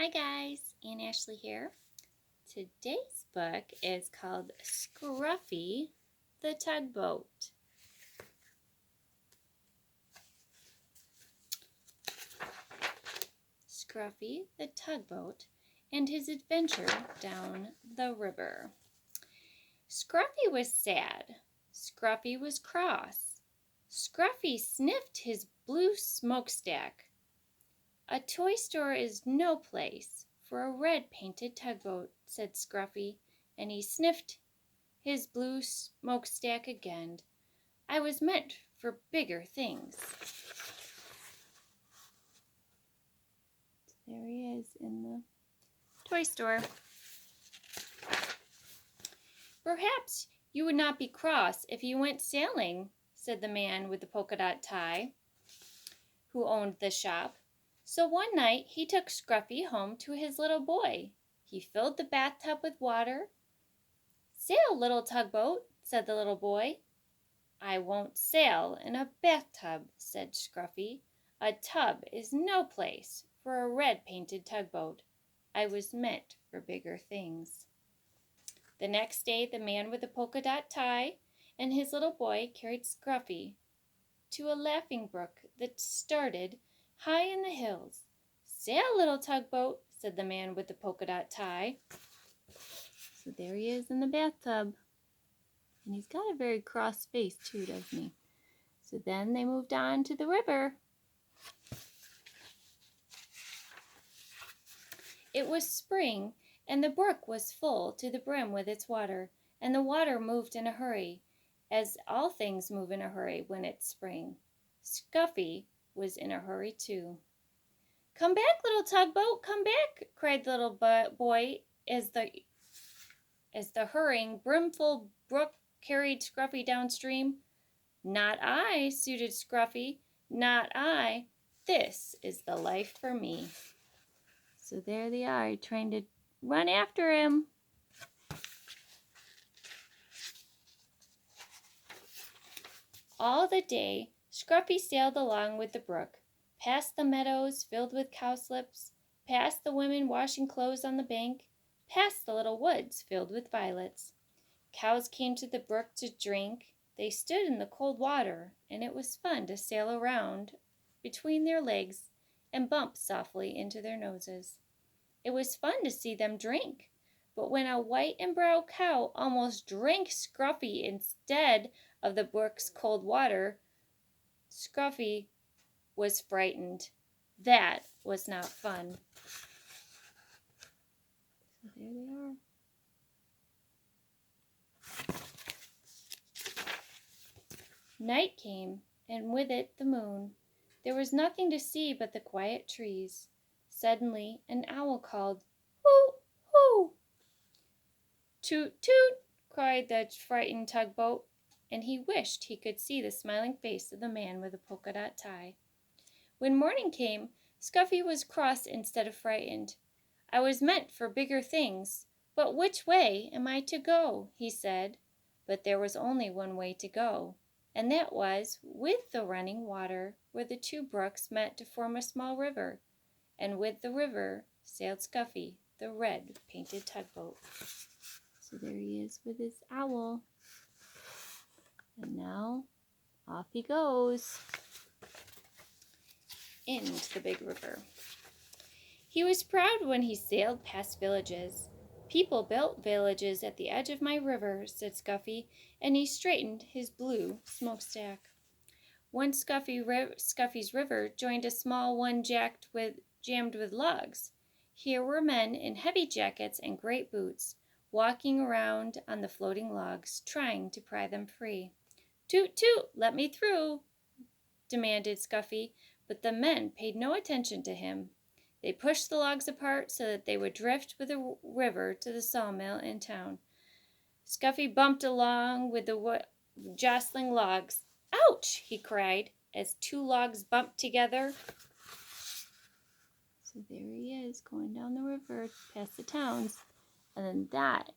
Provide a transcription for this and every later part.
Hi guys, Aunt Ashley here. Today's book is called Scruffy The Tugboat. Scruffy the Tugboat and his adventure down the river. Scruffy was sad. Scruffy was cross. Scruffy sniffed his blue smokestack. A toy store is no place for a red-painted tugboat, said Scruffy, and he sniffed his blue smokestack again. I was meant for bigger things. There he is in the toy store. Perhaps you would not be cross if you went sailing, said the man with the polka dot tie, who owned the shop. So one night he took Scruffy home to his little boy. He filled the bathtub with water. Sail, little tugboat, said the little boy. I won't sail in a bathtub, said Scruffy. A tub is no place for a red-painted tugboat. I was meant for bigger things. The next day the man with the polka dot tie and his little boy carried Scruffy to a laughing brook that started high in the hills. Sail, little tugboat, said the man with the polka dot tie. So there he is in the bathtub. And he's got a very cross face too, doesn't he? So then they moved on to the river. It was spring, and the brook was full to the brim with its water, and the water moved in a hurry, as all things move in a hurry when it's spring. Scruffy was in a hurry too. Come back, little tugboat, come back, cried the little boy as the hurrying, brimful brook carried Scruffy downstream. Not I, suited Scruffy, not I. This is the life for me. So there they are, trying to run after him. All the day, Scruffy sailed along with the brook, past the meadows filled with cowslips, past the women washing clothes on the bank, past the little woods filled with violets. Cows came to the brook to drink. They stood in the cold water, and it was fun to sail around between their legs and bump softly into their noses. It was fun to see them drink, but when a white and brown cow almost drank Scruffy instead of the brook's cold water, Scruffy was frightened. That was not fun. So there they are. Night came, and with it the moon. There was nothing to see but the quiet trees. Suddenly an owl called, "Hoo, hoo!" "Toot, toot!" cried the frightened tugboat, and he wished he could see the smiling face of the man with the polka dot tie. When morning came, Scruffy was cross instead of frightened. I was meant for bigger things, but which way am I to go? He said. But there was only one way to go, and that was with the running water, where the two brooks met to form a small river, and with the river sailed Scruffy, the red-painted tugboat. So there he is with his owl, and now off he goes into the big river. He was proud when he sailed past villages. People built villages at the edge of my river, said Scruffy, and he straightened his blue smokestack. Once Scruffy's river joined a small one jammed with logs. Here were men in heavy jackets and great boots, walking around on the floating logs, trying to pry them free. "Toot, toot, let me through," demanded Scruffy, but the men paid no attention to him. They pushed the logs apart so that they would drift with the river to the sawmill in town. Scruffy bumped along with the jostling logs. "Ouch!" he cried, as two logs bumped together. So there he is, going down the river past the towns. And then that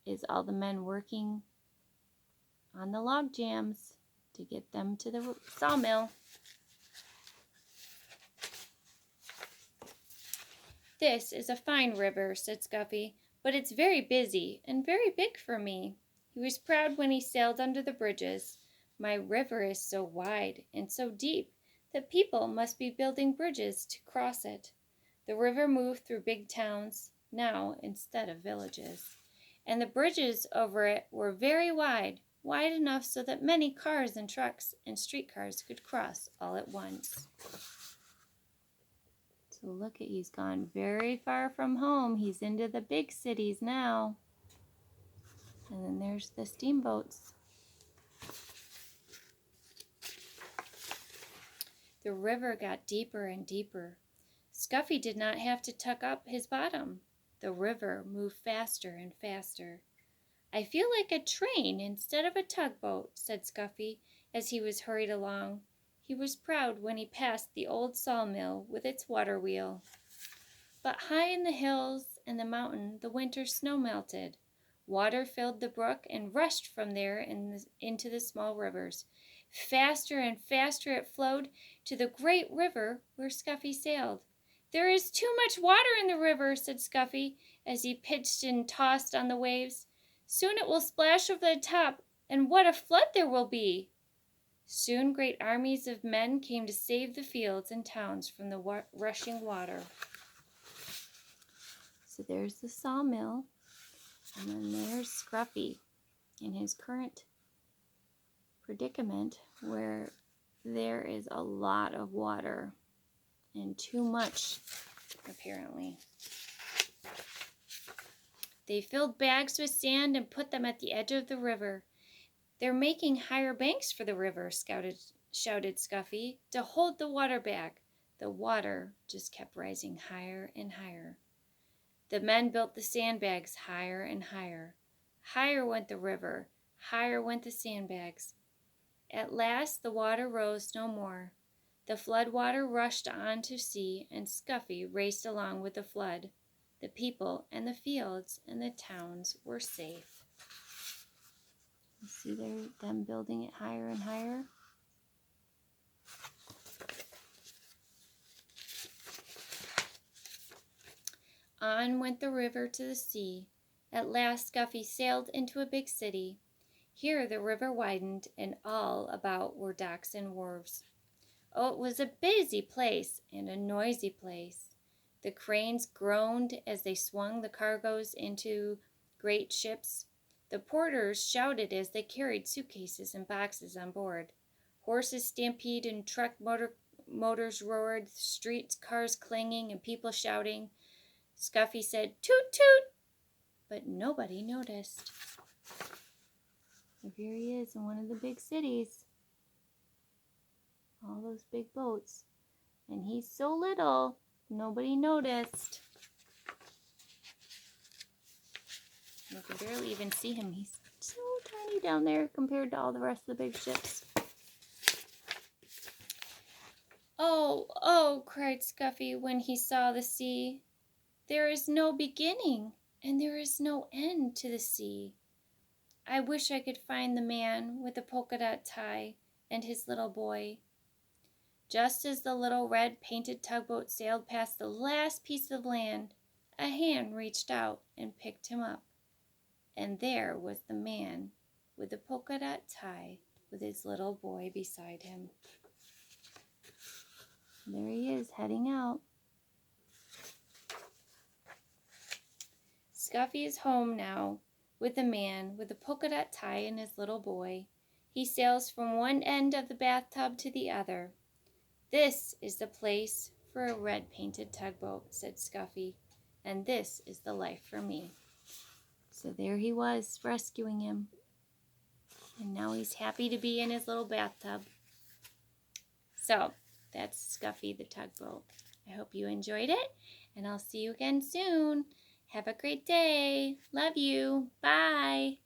is all the men working on the log jams to get them to the sawmill. "This is a fine river," said Scruffy, "but it's very busy and very big for me." He was proud when he sailed under the bridges. "My river is so wide and so deep that people must be building bridges to cross it." The river moved through big towns now instead of villages, and the bridges over it were very wide, wide enough so that many cars and trucks and streetcars could cross all at once. So look at, he's gone very far from home. He's into the big cities now. And then there's the steamboats. The river got deeper and deeper. Scruffy did not have to tuck up his bottom. The river moved faster and faster. "I feel like a train instead of a tugboat," said Scruffy as he was hurried along. He was proud when he passed the old sawmill with its water wheel. But high in the hills and the mountain the winter snow melted. Water filled the brook and rushed from there into the small rivers. Faster and faster it flowed to the great river where Scruffy sailed. "There is too much water in the river," said Scruffy as he pitched and tossed on the waves. "Soon it will splash over the top, and what a flood there will be!" Soon great armies of men came to save the fields and towns from the rushing water. So there's the sawmill, and then there's Scruffy in his current predicament where there is a lot of water and too much, apparently. They filled bags with sand and put them at the edge of the river. "They're making higher banks for the river," shouted Scruffy, "to hold the water back." The water just kept rising higher and higher. The men built the sandbags higher and higher. Higher went the river, higher went the sandbags. At last the water rose no more. The flood water rushed on to sea, and Scruffy raced along with the flood. The people and the fields and the towns were safe. You see them building it higher and higher? On went the river to the sea. At last Scruffy sailed into a big city. Here the river widened, and all about were docks and wharves. Oh, it was a busy place and a noisy place. The cranes groaned as they swung the cargoes into great ships. The porters shouted as they carried suitcases and boxes on board. Horses stampeded and truck motors roared, streets cars clanging and people shouting. Scruffy said, "Toot, toot," but nobody noticed. So here he is in one of the big cities. All those big boats. And he's so little, nobody noticed. You can barely even see him. He's so tiny down there compared to all the rest of the big ships. "Oh, oh," cried Scruffy when he saw the sea. "There is no beginning and there is no end to the sea. I wish I could find the man with the polka dot tie and his little boy." Just as the little red painted tugboat sailed past the last piece of land, a hand reached out and picked him up. And there was the man with the polka dot tie with his little boy beside him. There he is, heading out. Scruffy is home now with the man with the polka dot tie and his little boy. He sails from one end of the bathtub to the other. "This is the place for a red painted tugboat," said Scruffy, "and this is the life for me." So there he was, rescuing him. And now he's happy to be in his little bathtub. So, that's Scruffy the Tugboat. I hope you enjoyed it, and I'll see you again soon. Have a great day. Love you. Bye.